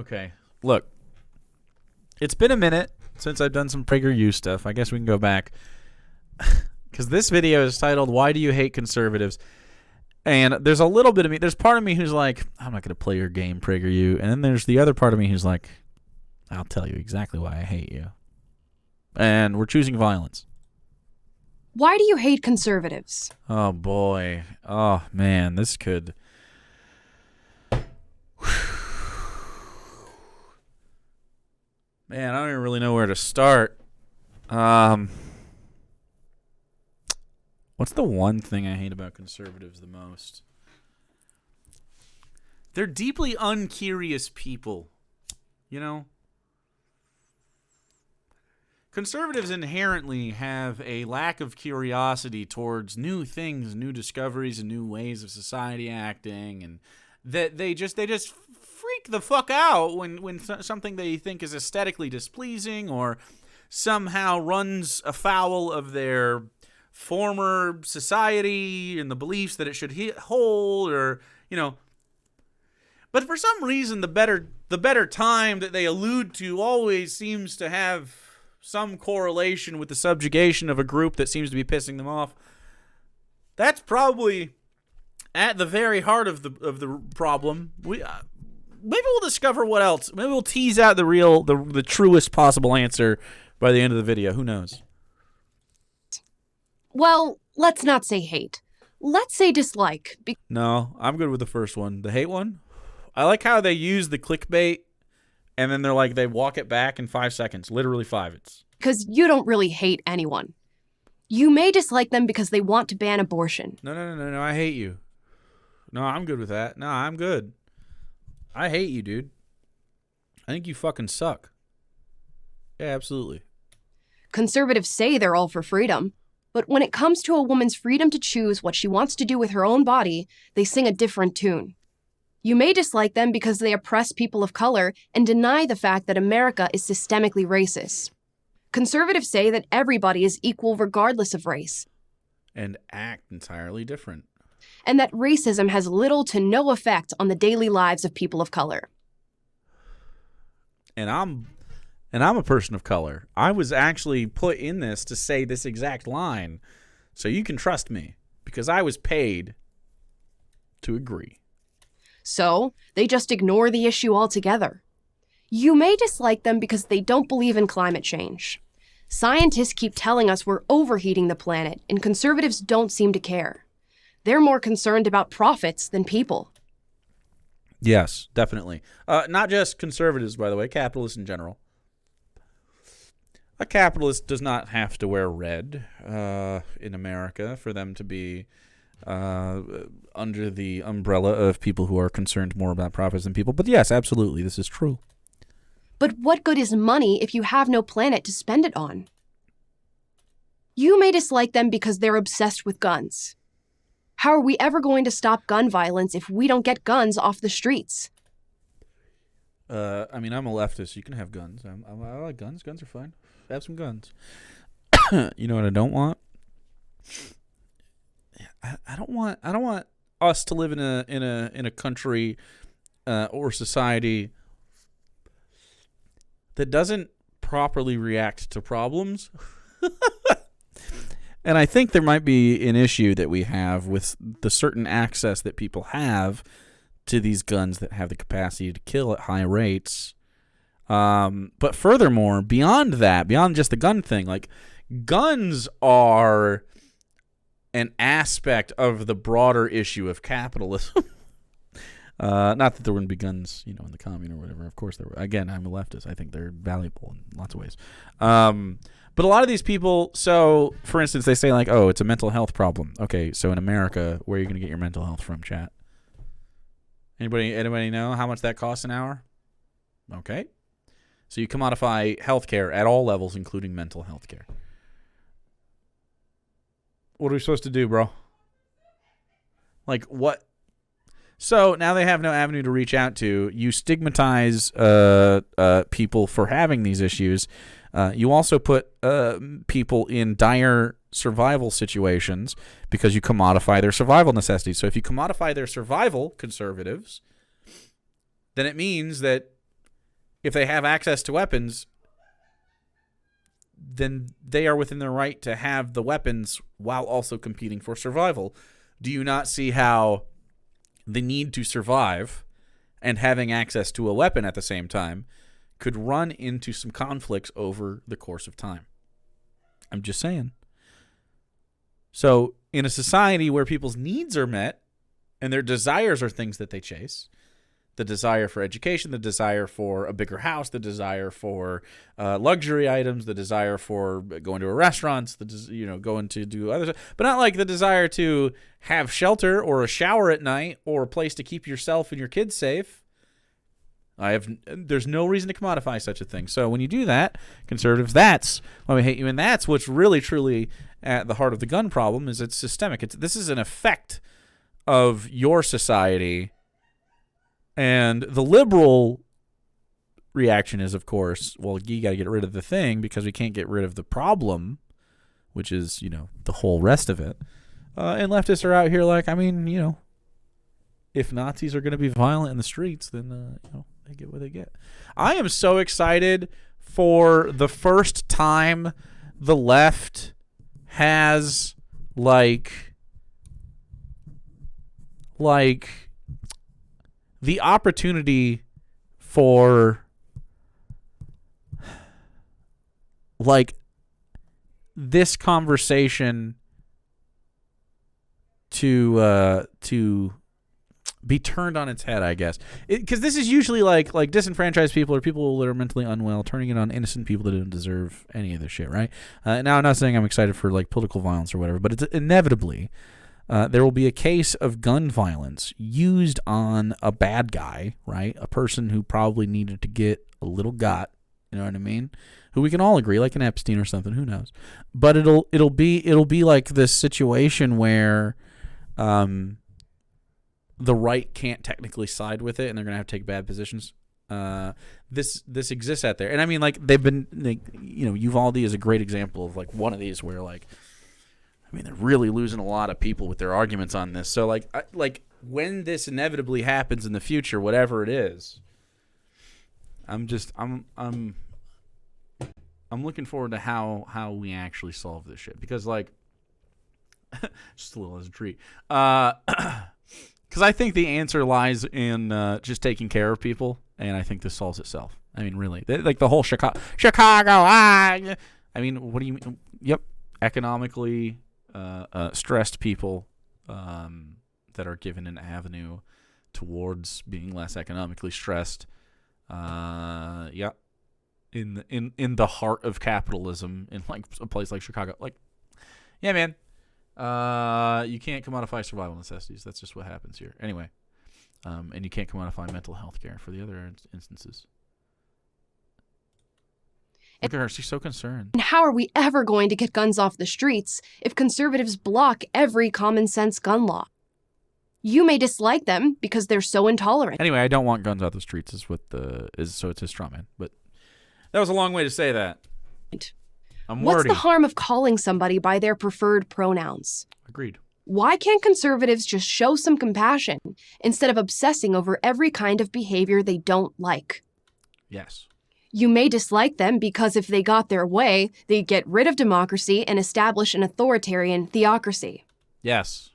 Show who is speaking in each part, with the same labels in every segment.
Speaker 1: Okay. Look, it's been a minute since I've done some PragerU stuff. I guess we can go back. Because this video is titled, Why Do You Hate Conservatives? And there's a little bit of me. There's part of me who's like, I'm not going to play your game, PragerU. And then there's the other part of me who's like, I'll tell you exactly why I hate you. And we're choosing violence.
Speaker 2: Why do you hate conservatives?
Speaker 1: Oh, boy. Oh, man. This could... Man, I don't even really know where to start. What's the one thing I hate about conservatives the most? They're deeply uncurious people. You know? Conservatives inherently have a lack of curiosity towards new things, new discoveries, and new ways of society acting, and that they just freak the fuck out when something they think is aesthetically displeasing or somehow runs afoul of their former society and the beliefs that it should hold, or But for some reason, the better time that they allude to always seems to have some correlation with the subjugation of a group that seems to be pissing them off. That's probably at the very heart of the problem. Maybe we'll discover what else. Maybe we'll tease out the truest possible answer by the end of the video. Who knows?
Speaker 2: Well, let's not say hate. Let's say dislike.
Speaker 1: No, I'm good with the first one. The hate one? I like how they use the clickbait, and then they're like, they walk it back in 5 seconds. Literally 5.
Speaker 2: Because you don't really hate anyone. You may dislike them because they want to ban abortion.
Speaker 1: No, I hate you. No, I'm good with that. No, I'm good. I hate you, dude. I think you fucking suck. Yeah, absolutely.
Speaker 2: Conservatives say they're all for freedom, but when it comes to a woman's freedom to choose what she wants to do with her own body, they sing a different tune. You may dislike them because they oppress people of color and deny the fact that America is systemically racist. Conservatives say that everybody is equal regardless of race.
Speaker 1: And act entirely different.
Speaker 2: And that racism has little to no effect on the daily lives of people of color.
Speaker 1: And I'm a person of color. I was actually put in this to say this exact line. So you can trust me because I was paid to agree.
Speaker 2: So they just ignore the issue altogether. You may dislike them because they don't believe in climate change. Scientists keep telling us we're overheating the planet, and conservatives don't seem to care. They're more concerned about profits than people.
Speaker 1: Yes, definitely. Not just conservatives, by the way, capitalists in general. A capitalist does not have to wear red in America for them to be under the umbrella of people who are concerned more about profits than people. But yes, absolutely, this is true.
Speaker 2: But what good is money if you have no planet to spend it on? You may dislike them because they're obsessed with guns. How are we ever going to stop gun violence if we don't get guns off the streets?
Speaker 1: I mean, I'm a leftist. You can have guns. I like guns. Guns are fine. Have some guns. You know what I don't want? I don't want us to live in a country or society that doesn't properly react to problems. And I think there might be an issue that we have with the certain access that people have to these guns that have the capacity to kill at high rates. But furthermore, beyond that, beyond just the gun thing, like guns are an aspect of the broader issue of capitalism. Not that there wouldn't be guns, in the commune or whatever. Of course there were. Again, I'm a leftist. I think they're valuable in lots of ways. But a lot of these people, so for instance, they say like, oh, it's a mental health problem. Okay, so in America, where are you going to get your mental health from, chat? Anybody know how much that costs an hour? Okay. So you commodify healthcare at all levels, including mental health care. What are we supposed to do, bro? Like, what? So now they have no avenue to reach out to. You stigmatize people for having these issues. You also put people in dire survival situations because you commodify their survival necessities. So if you commodify their survival, conservatives, then it means that if they have access to weapons, then they are within their right to have the weapons while also competing for survival. Do you not see how the need to survive and having access to a weapon at the same time could run into some conflicts over the course of time? I'm just saying. So in a society where people's needs are met and their desires are things that they chase, the desire for education, the desire for a bigger house, the desire for luxury items, the desire for going to a restaurant, going to do other stuff, but not like the desire to have shelter or a shower at night or a place to keep yourself and your kids safe. There's no reason to commodify such a thing. So when you do that, conservatives, that's why we hate you, and that's what's really truly at the heart of the gun problem. Is it's systemic. This is an effect of your society. And the liberal reaction is, of course, well, you got to get rid of the thing because we can't get rid of the problem, which is, the whole rest of it. And leftists are out here like, if Nazis are going to be violent in the streets, then, they get what they get. I am so excited for the first time the left has, the opportunity for this conversation to be turned on its head, I guess, because this is usually like disenfranchised people or people that are mentally unwell turning it on innocent people that don't deserve any of this shit, right? Now I'm not saying I'm excited for political violence or whatever, but it's inevitably there will be a case of gun violence used on a bad guy, right? A person who probably needed to get a little got, you know what I mean? Who we can all agree, like an Epstein or something, who knows? But it'll be like this situation where the right can't technically side with it, and they're gonna have to take bad positions. This exists out there, and I mean, they've been, Uvalde is a great example of one of these where they're really losing a lot of people with their arguments on this. So when this inevitably happens in the future, whatever it is, I'm looking forward to how we actually solve this shit, because just a little as a treat. Because I think the answer lies in just taking care of people, and I think this solves itself. I mean, really, the whole Chicago. I mean, what do you mean? Yep, economically stressed people that are given an avenue towards being less economically stressed. Yeah, in the heart of capitalism, in a place like Chicago, yeah, man. You can't commodify survival necessities. That's just what happens here. Anyway, and you can't commodify mental health care for the other instances. Look at her. She's so concerned.
Speaker 2: And how are we ever going to get guns off the streets if conservatives block every common sense gun law? You may dislike them because they're so intolerant.
Speaker 1: Anyway, I don't want guns off the streets so it's a straw man. But that was a long way to say that. I'm wordy.
Speaker 2: What's the harm of calling somebody by their preferred pronouns?
Speaker 1: Agreed.
Speaker 2: Why can't conservatives just show some compassion instead of obsessing over every kind of behavior they don't like?
Speaker 1: Yes.
Speaker 2: You may dislike them because if they got their way, they'd get rid of democracy and establish an authoritarian theocracy.
Speaker 1: Yes.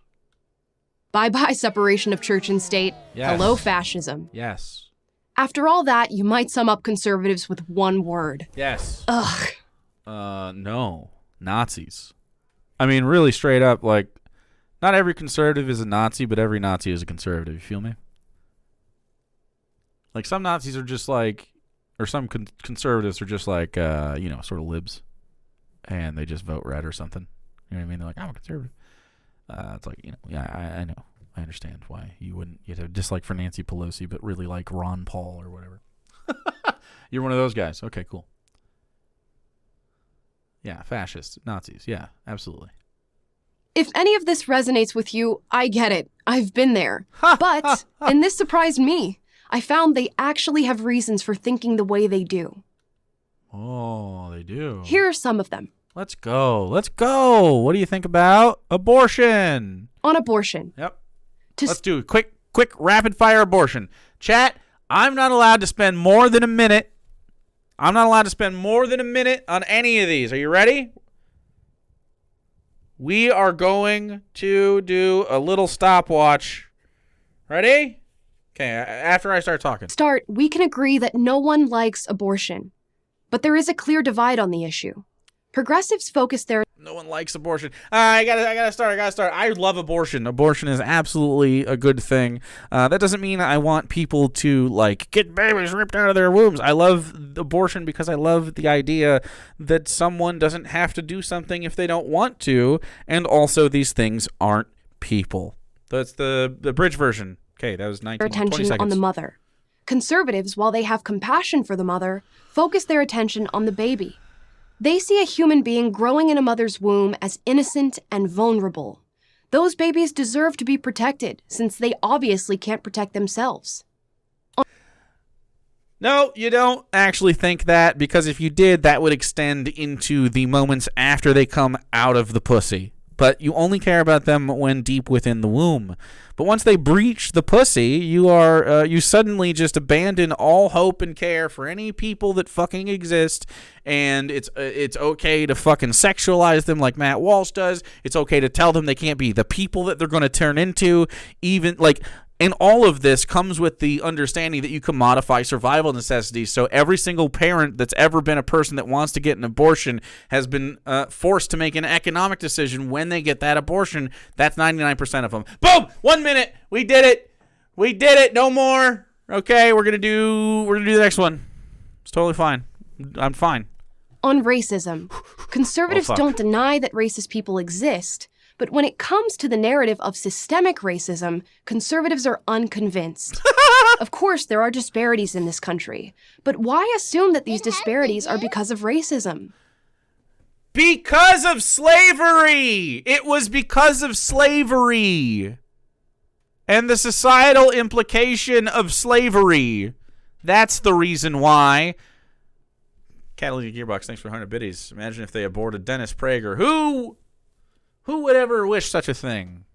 Speaker 2: Bye-bye separation of church and state.
Speaker 1: Yes.
Speaker 2: Hello, fascism.
Speaker 1: Yes.
Speaker 2: After all that, you might sum up conservatives with one word.
Speaker 1: Yes.
Speaker 2: Ugh.
Speaker 1: No. Nazis. I mean, really straight up, not every conservative is a Nazi, but every Nazi is a conservative. You feel me? Some Nazis are just or some conservatives are just sort of libs, and they just vote red or something. You know what I mean? They're I'm a conservative. It's yeah, I know. I understand why you'd have a dislike for Nancy Pelosi, but really like Ron Paul or whatever. You're one of those guys. Okay, cool. Yeah, fascists, Nazis. Yeah, absolutely.
Speaker 2: If any of this resonates with you, I get it. I've been there. But, and this surprised me, I found they actually have reasons for thinking the way they do.
Speaker 1: Oh, they do.
Speaker 2: Here are some of them.
Speaker 1: Let's go. What do you think about abortion?
Speaker 2: On abortion.
Speaker 1: Yep. Let's do a quick rapid fire abortion. Chat, I'm not allowed to spend more than a minute I'm not allowed to spend more than a minute on any of these. Are you ready? We are going to do a little stopwatch. Ready? Okay, after I start talking.
Speaker 2: We can agree that no one likes abortion, but there is a clear divide on the issue. Progressives focus their
Speaker 1: No one likes abortion. I gotta start. I love abortion. Abortion is absolutely a good thing. That doesn't mean I want people to like get babies ripped out of their wombs. I love abortion because I love the idea that someone doesn't have to do something if they don't want to, and also these things aren't people. That's the bridge version. Okay, that was 19.
Speaker 2: attention
Speaker 1: 20 seconds.
Speaker 2: on the mother. Conservatives, while they have compassion for the mother, focus their attention on the baby. They see a human being growing in a mother's womb as innocent and vulnerable. Those babies deserve to be protected, since they obviously can't protect themselves.
Speaker 1: No, you don't actually think that, because if you did, that would extend into the moments after they come out of the pussy. But you only care about them when deep within the womb. But once they breach the pussy, you suddenly just abandon all hope and care for any people that fucking exist, and it's okay to fucking sexualize them like Matt Walsh does. It's okay to tell them they can't be the people that they're going to turn into, even like. And all of this comes with the understanding that you can modify survival necessities. So every single parent that's ever been a person that wants to get an abortion has been forced to make an economic decision when they get that abortion. That's 99% of them. Boom! 1 minute. We did it. We did it. No more. Okay, we're gonna do the next one. It's totally fine. I'm fine.
Speaker 2: On racism, conservatives don't deny that racist people exist. But when it comes to the narrative of systemic racism, conservatives are unconvinced. Of course, there are disparities in this country, but why assume that these disparities are because of racism?
Speaker 1: Because of slavery! It was because of slavery. And the societal implication of slavery. That's the reason why. Catalytic Gearbox, thanks for 100 biddies. Imagine if they aborted Dennis Prager. Who would ever wish such a thing?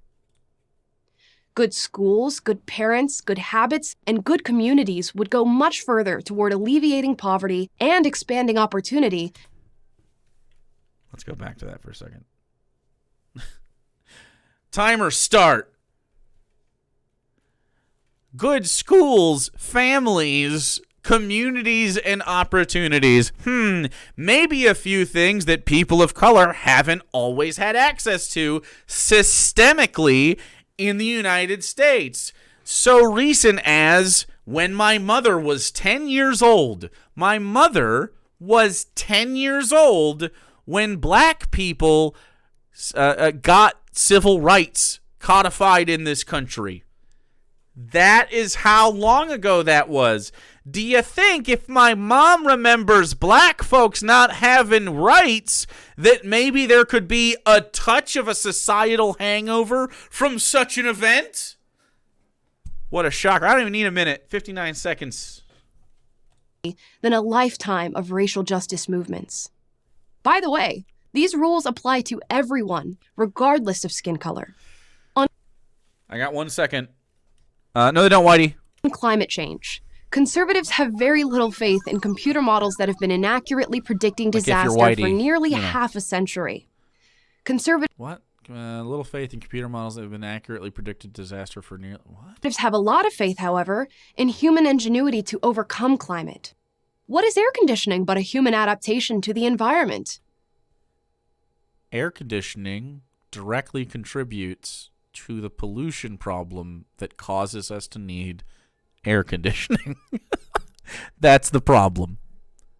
Speaker 2: Good schools, good parents, good habits, and good communities would go much further toward alleviating poverty and expanding opportunity.
Speaker 1: Let's go back to that for a second. Timer start. Good schools, families, communities, and opportunities. Maybe a few things that people of color haven't always had access to systemically in the United States. So recent as when my mother was 10 years old. My mother was 10 years old when black people got civil rights codified in this country. That is how long ago that was. Do you think if my mom remembers black folks not having rights, that maybe there could be a touch of a societal hangover from such an event? What a shocker. I don't even need a minute. 59 seconds.
Speaker 2: Than a lifetime of racial justice movements. By the way, these rules apply to everyone, regardless of skin color.
Speaker 1: I got 1 second. No, they don't, Whitey.
Speaker 2: On climate change. Conservatives have very little faith in computer models that have been inaccurately predicting disaster for nearly half a century.
Speaker 1: What? Little faith in computer models that have been accurately predicted disaster for nearly... What?
Speaker 2: Conservatives have a lot of faith, however, in human ingenuity to overcome climate. What is air conditioning but a human adaptation to the environment?
Speaker 1: Air conditioning directly contributes to the pollution problem that causes us to need air conditioning. That's the problem.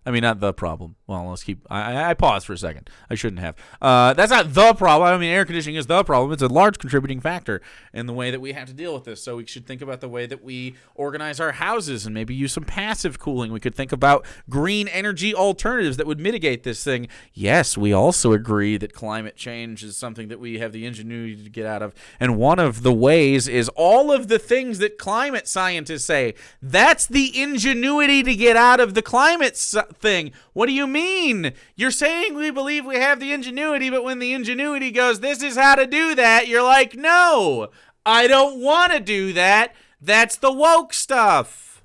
Speaker 1: I mean, not the problem. Well, let's keep... I paused for a second. I shouldn't have. That's not the problem. I mean, air conditioning is the problem. It's a large contributing factor in the way that we have to deal with this. So we should think about the way that we organize our houses and maybe use some passive cooling. We could think about green energy alternatives that would mitigate this thing. Yes, we also agree that climate change is something that we have the ingenuity to get out of. And one of the ways is all of the things that climate scientists say. That's the ingenuity to get out of the climate thing. What do you mean? You're saying we believe we have the ingenuity, but when the ingenuity goes, this is how to do that, you're like, no, I don't want to do that. That's the woke stuff.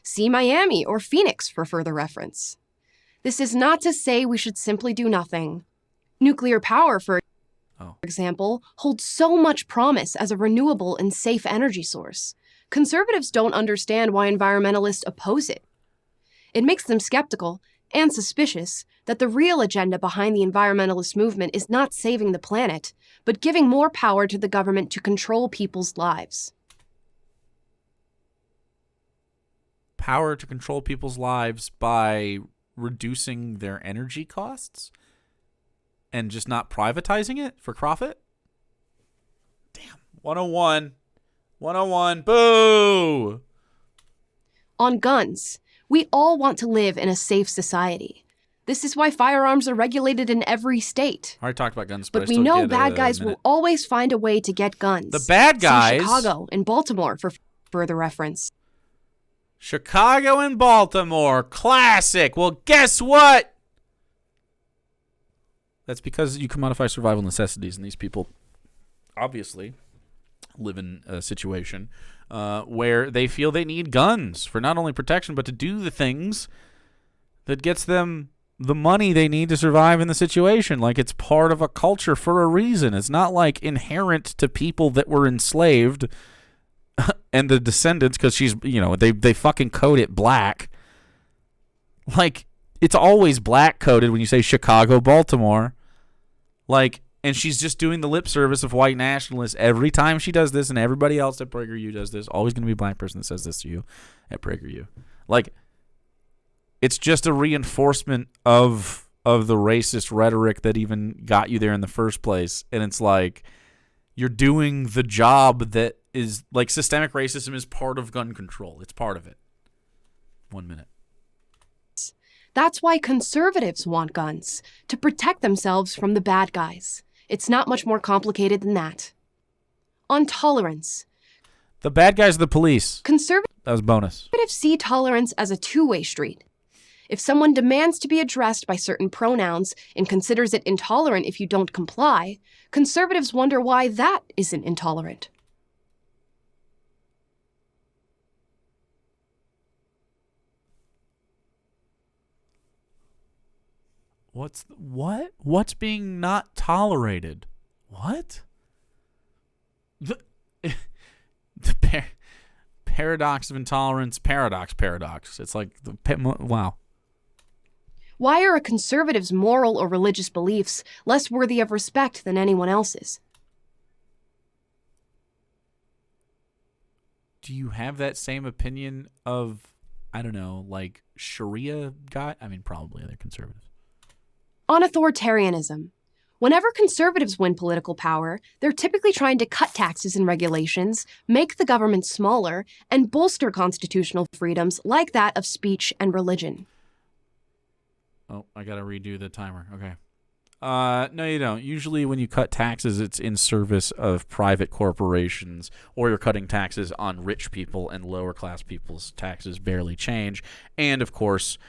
Speaker 2: See Miami or Phoenix for further reference. This is not to say we should simply do nothing. Nuclear power, for example, holds so much promise as a renewable and safe energy source. Conservatives don't understand why environmentalists oppose it. It makes them skeptical and suspicious that the real agenda behind the environmentalist movement is not saving the planet, but giving more power to the government to control people's lives.
Speaker 1: Power to control people's lives by reducing their energy costs and just not privatizing it for profit? Damn. 101. 101. Boo!
Speaker 2: On guns, we all want to live in a safe society. This is why firearms are regulated in every state.
Speaker 1: I already talked about guns,
Speaker 2: but we know bad guys will always find a way to get guns.
Speaker 1: The bad guys?
Speaker 2: See Chicago and Baltimore for further reference.
Speaker 1: Chicago and Baltimore. Classic. Well, guess what? That's because you commodify survival necessities, and these people obviously live in a situation where they feel they need guns for not only protection, but to do the things that gets them the money they need to survive in the situation. Like, it's part of a culture for a reason. It's not like inherent to people that were enslaved and the descendants, because she's, they fucking code it black. Like, it's always black coded when you say Chicago, Baltimore. Like, and she's just doing the lip service of white nationalists every time she does this, and everybody else at PragerU does this. Always going to be a black person that says this to you at PragerU. Like, it's just a reinforcement of the racist rhetoric that even got you there in the first place. And it's like, you're doing the job that is, like, systemic racism is part of gun control. It's part of it. 1 minute.
Speaker 2: That's why conservatives want guns, to protect themselves from the bad guys. It's not much more complicated than that. On tolerance.
Speaker 1: The bad guys are the police.
Speaker 2: That
Speaker 1: was bonus.
Speaker 2: Conservatives see tolerance as a two-way street. If someone demands to be addressed by certain pronouns and considers it intolerant if you don't comply, conservatives wonder why that isn't intolerant.
Speaker 1: What's being not tolerated? What? The paradox of intolerance. Paradox. It's like wow.
Speaker 2: Why are a conservative's moral or religious beliefs less worthy of respect than anyone else's?
Speaker 1: Do you have that same opinion of, I don't know, like Sharia guy? I mean, probably other conservatives.
Speaker 2: On authoritarianism. Whenever conservatives win political power, they're typically trying to cut taxes and regulations, make the government smaller, and bolster constitutional freedoms like that of speech and religion.
Speaker 1: Oh, I gotta redo the timer. Okay. No, you don't. Usually when you cut taxes, it's in service of private corporations, or you're cutting taxes on rich people, and lower class people's taxes barely change. And, of course,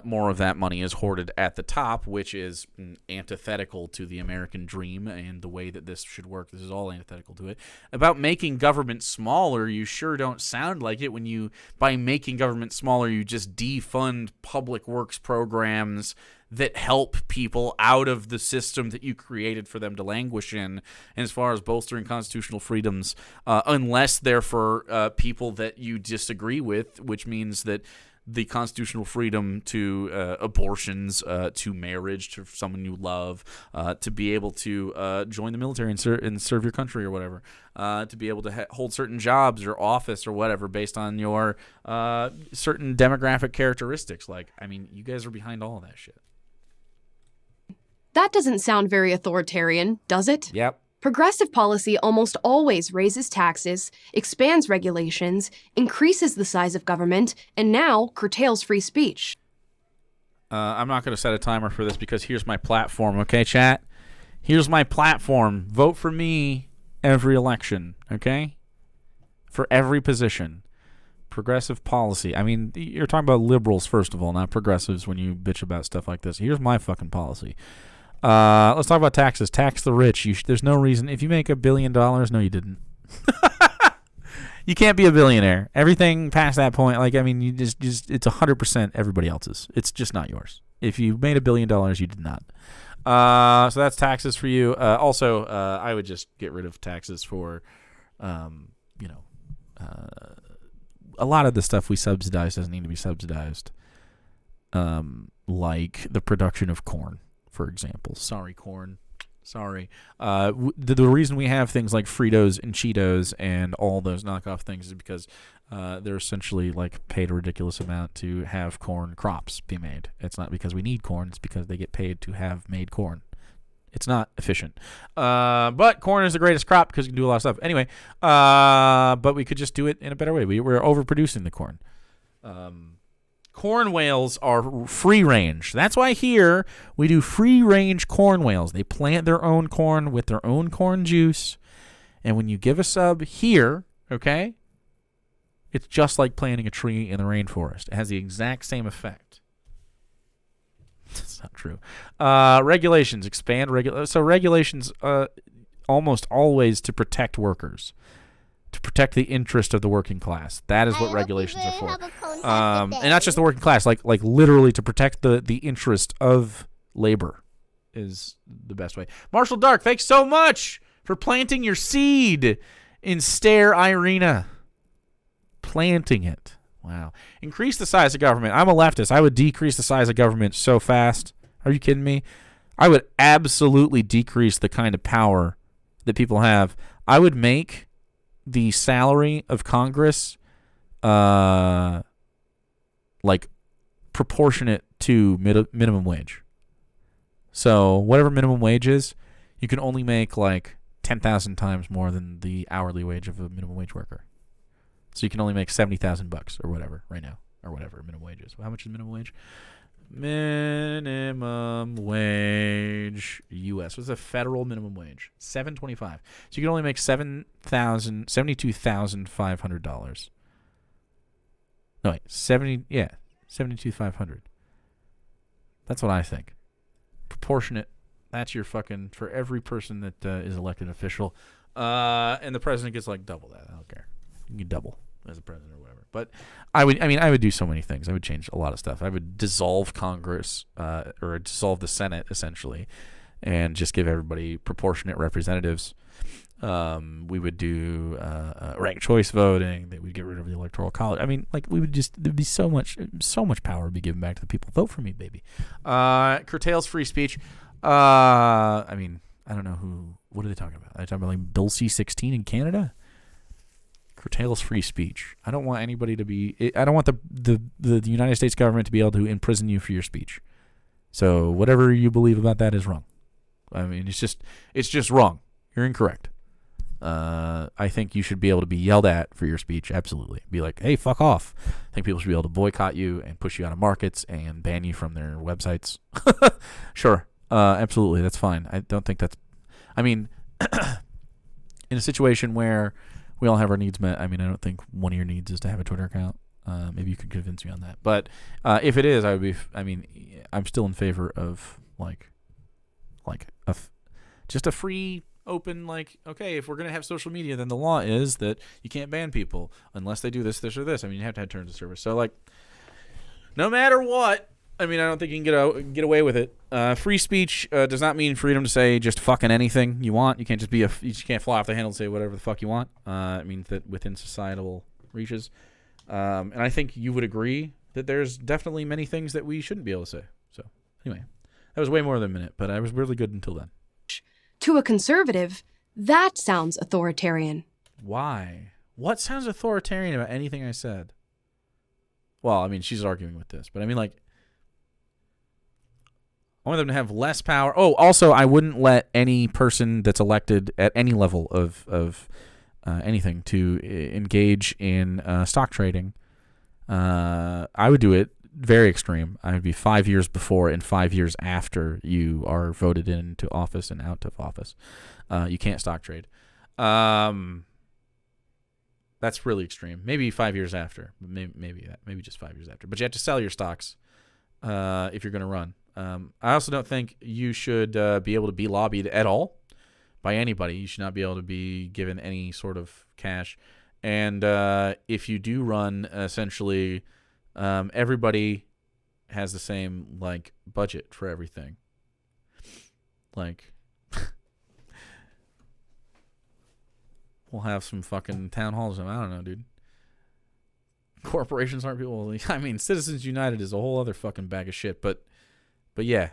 Speaker 1: more of that money is hoarded at the top, which is antithetical to the American dream and the way that this should work. This is all antithetical to it. About making government smaller, you sure don't sound like it when you, by making government smaller, you just defund public works programs that help people out of the system that you created for them to languish in. And as far as bolstering constitutional freedoms, unless they're for people that you disagree with, which means that the constitutional freedom to abortions, to marriage, to someone you love, to be able to join the military and serve your country or whatever, to be able to hold certain jobs or office or whatever based on your certain demographic characteristics. Like, I mean, you guys are behind all of that shit.
Speaker 2: That doesn't sound very authoritarian, does it?
Speaker 1: Yep.
Speaker 2: Progressive policy almost always raises taxes, expands regulations, increases the size of government, and now curtails free speech.
Speaker 1: I'm not going to set a timer for this because here's my platform, okay, chat? Here's my platform. Vote for me every election, okay? For every position. Progressive policy. I mean, you're talking about liberals, first of all, not progressives when you bitch about stuff like this. Here's my fucking policy. Let's talk about taxes. Tax the rich. There's no reason. If you make $1 billion, no, you didn't. You can't be a billionaire. Everything past that point, like, I mean, you just it's 100% everybody else's. It's just not yours. If you made $1 billion, you did not. So that's taxes for you. Also, I would just get rid of taxes for, a lot of the stuff we subsidize doesn't need to be subsidized. Like the production of corn, for example. Sorry, corn. Sorry. The reason we have things like Fritos and Cheetos and all those knockoff things is because they're essentially like paid a ridiculous amount to have corn crops be made. It's not because we need corn. It's because they get paid to have made corn. It's not efficient. But corn is the greatest crop because you can do a lot of stuff. Anyway, but we could just do it in a better way. We're overproducing the corn. Corn whales are free range. That's why here we do free range corn whales. They plant their own corn with their own corn juice. And when you give a sub here, okay, it's just like planting a tree in the rainforest. It has the exact same effect. That's not true. Regulations expand. So regulations almost always to protect workers, to protect the interest of the working class. That is what regulations are for. And not just the working class, like literally to protect the interest of labor is the best way. Marshall Dark, thanks so much for planting your seed in Stare Irina. Planting it. Wow. Increase the size of government. I'm a leftist. I would decrease the size of government so fast. Are you kidding me? I would absolutely decrease the kind of power that people have. I would make the salary of Congress like proportionate to minimum wage. So whatever minimum wage is, you can only make like 10,000 times more than the hourly wage of a minimum wage worker. So you can only make $70,000 or whatever right now, or whatever minimum wage is. How much is minimum wage? Minimum wage U.S. What's the federal minimum wage? $7.25. So you can only make $72,500. No wait, $72,500. That's what I think. Proportionate. That's your fucking for every person that is elected official, and the president gets like double that. I don't care. You can double as a president or whatever. But I would do so many things. I would change a lot of stuff. I would dissolve Congress or dissolve the Senate essentially, and just give everybody proportionate representatives. We would do ranked choice voting. That we'd get rid of the electoral college. I mean, like we would just there'd be so much power would be given back to the people. Vote for me, baby. Curtails free speech. I mean, I don't know who. What are they talking about? Are they talking about like Bill C-16 in Canada? Curtails free speech. I don't want anybody to be. I don't want the United States government to be able to imprison you for your speech. So whatever you believe about that is wrong. I mean, it's just wrong. You're incorrect. I think you should be able to be yelled at for your speech. Absolutely. Be like, hey, fuck off. I think people should be able to boycott you and push you out of markets and ban you from their websites. Sure. Absolutely. That's fine. I don't think that's. I mean, in a situation where we all have our needs met. I mean, I don't think one of your needs is to have a Twitter account. Maybe you could convince me on that. But if it is, I would be. I'm still in favor of just a free, open. Like, okay, if we're gonna have social media, then the law is that you can't ban people unless they do this, this, or this. I mean, you have to have terms of service. So, like, no matter what. I mean, I don't think you can get away with it. Free speech does not mean freedom to say just fucking anything you want. You can't just you just can't fly off the handle and say whatever the fuck you want. It means that within societal reaches. And I think you would agree that there's definitely many things that we shouldn't be able to say. So anyway, that was way more than a minute, but I was really good until then.
Speaker 2: To a conservative, that sounds authoritarian.
Speaker 1: Why? What sounds authoritarian about anything I said? Well, I mean, she's arguing with this, but I mean, like, I want them to have less power. Oh, also, I wouldn't let any person that's elected at any level of anything to engage in stock trading. I would do it very extreme. I would be 5 years before and 5 years after you are voted into office and out of office. You can't stock trade. That's really extreme. Maybe 5 years after. Maybe just 5 years after. But you have to sell your stocks if you're going to run. I also don't think you should be able to be lobbied at all by anybody. You should not be able to be given any sort of cash. And if you do run, essentially, everybody has the same like budget for everything. Like, we'll have some fucking town halls. I don't know, dude. Corporations aren't people. I mean, Citizens United is a whole other fucking bag of shit. But yeah.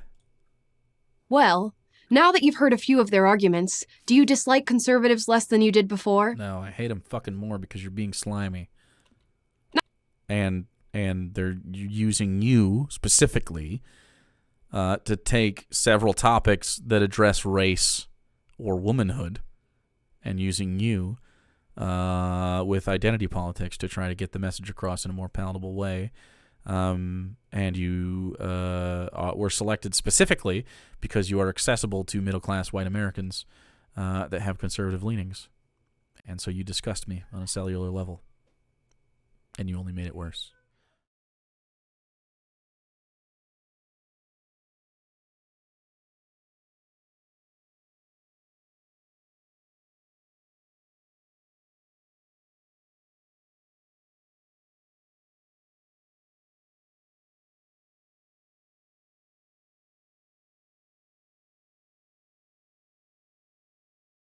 Speaker 2: Well, now that you've heard a few of their arguments, do you dislike conservatives less than you did before?
Speaker 1: No, I hate them fucking more because you're being slimy. And they're using you specifically to take several topics that address race or womanhood and using you with identity politics to try to get the message across in a more palatable way. And you were selected specifically because you are accessible to middle-class white Americans that have conservative leanings. And so you disgust me on a cellular level. And you only made it worse.